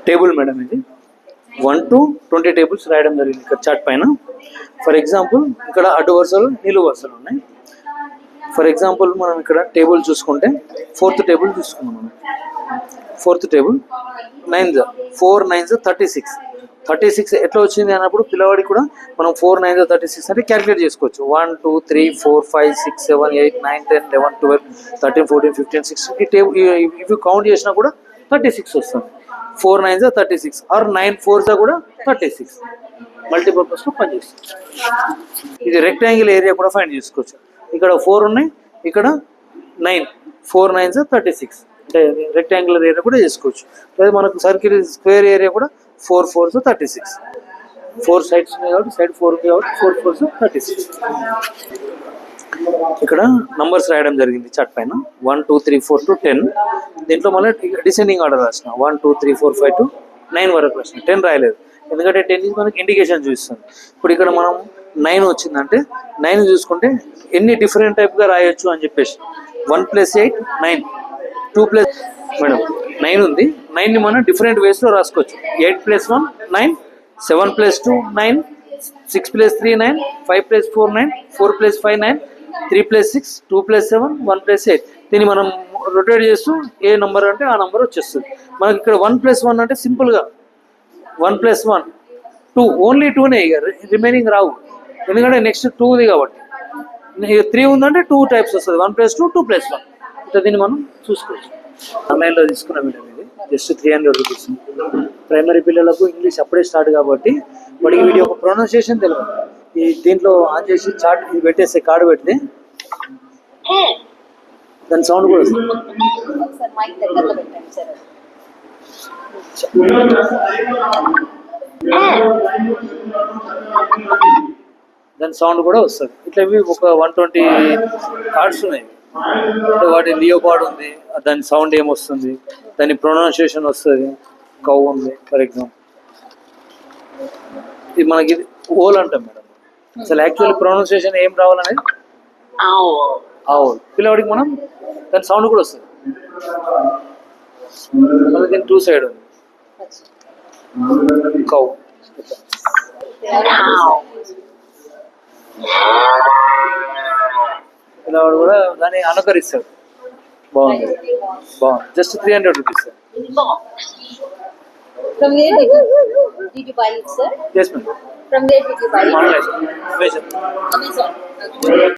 Table madam ఇది 1 to 20 tables రాయడం జరిగింది ఇక్కడ చార్ట్ పైన. ఫర్ ఎగ్జాంపుల్ ఇక్కడ అడ్డు వరుసలు నిలువు వరుసలు ఉన్నాయి. ఫర్ ఎగ్జాంపుల్ మనం ఇక్కడ టేబుల్ చూసుకుంటే 4th టేబుల్ చూసుకున్నాం మనం. 4th table 9 4 9 36. 36 ఎట్లా వచ్చింది అన్నప్పుడు పిల్లవాడికి కూడా మనం 4 9 36 అంటే క్యాలిక్యులేట్ చేసుకోవచ్చు. 1 2 3 4 5 6 7 8 9 10 11 12 13 14 15 16 ఈ టేబుల్ ఇవి కౌంట్ చేసినా కూడా 36 వస్తుంది. 4 9 36 ఆర్ 9 4 కూడా 36 మల్టీపర్పస్లో పనిచేస్తుంది. ఇది రెక్టాంగిల్ ఏరియా కూడా ఫైండ్ చేసుకోవచ్చు. ఇక్కడ 4 ఉన్నాయి, ఇక్కడ 9 4 9 36 అంటే రెక్టాంగులర్ ఏరియా కూడా చేసుకోవచ్చు. లేదా మనకు సర్కిల్ స్క్వేర్ ఏరియా కూడా 4 4 36 4 సైడ్స్ ఉన్నాయి కాబట్టి సైడ్ 4 కాబట్టి 4 4 36. ఇక్కడ నంబర్స్ రాయడం జరిగింది చార్ట్ పైన 1 2 3 4 to 10. దీంట్లో మళ్ళీ డిసెండింగ్ ఆర్డర్ రాసిన 1 2 3 4 5 to 9 వరకు రాసిన. 10 రాయలేదు ఎందుకంటే 10 మనకి ఇండికేషన్ చూపిస్తుంది. ఇప్పుడు ఇక్కడ మనం 9 వచ్చిందంటే 9 చూసుకుంటే ఎన్ని డిఫరెంట్ టైప్గా రాయొచ్చు అని చెప్పేసి 1 + 8 9 2 + మేడం 9 ఉంది. 9ని మనం డిఫరెంట్ వేస్లో రాసుకోవచ్చు. 8 + 1 9 7 + 2 9 6 + 3 9 5 + 4 9 4 + 5 9 3 + 6 2 + 7 1 + 8. దీన్ని మనం రొటేట్ చేస్తూ ఏ నెంబర్ అంటే ఆ నెంబర్ వచ్చేస్తుంది. మనకి ఇక్కడ 1 + 1 అంటే సింపుల్గా 1 + 1 2 ఓన్లీ 2నే, ఇక రిమైనింగ్ రావు ఎందుకంటే నెక్స్ట్ 2ది కాబట్టి. 3 ఉందంటే 2 టైప్స్ వస్తుంది. 1 + 2 2 + 1 ఇట్లా దీన్ని మనం చూసుకోవచ్చు. ఆన్లైన్లో తీసుకున్నాం మేడం ఇది జస్ట్ 300 రూపీస్. ప్రైమరీ పిల్లలకు ఇంగ్లీష్ అప్పుడే స్టార్ట్ కాబట్టి వాడికి వీడి యొక్క ప్రొనౌన్సియేషన్ తెలియదు. ఈ దీంట్లో ఆన్ చేసి చార్ట్ ఇది పెట్టేస్తే కార్డు పెడితే దాని సౌండ్ కూడా వస్తుంది. దాని సౌండ్ కూడా వస్తుంది. ఇట్లా ఇవి ఒక 120 కార్డ్స్ ఉన్నాయి. అంటే వాటి లియోపార్డ్ ఉంది, దాని సౌండ్ ఏమొస్తుంది, దాని ప్రొనౌన్సియేషన్ వస్తుంది. కౌ ఉంది ఫర్ ఎగ్జాంపుల్, ఇది మనకి ఓల్ అంటాం మేడం. అసలు యాక్చువల్లీ ప్రొనౌన్సియేషన్ ఏం రావాలనేది ఆవుల్. పిల్లవాడికి మనం దాని సౌండ్ కూడా వస్తుంది. మనకి 2 సైడ్ ఉంది కౌ. పిల్లవాడు కూడా దాన్ని అనుకరిస్తాడు. బాగుంది బాగుంది. Just 300 rupees. From where did you buy it, sir? Yes, ma'am. From where did you buy it? Online. Amazon. Amazon. Okay.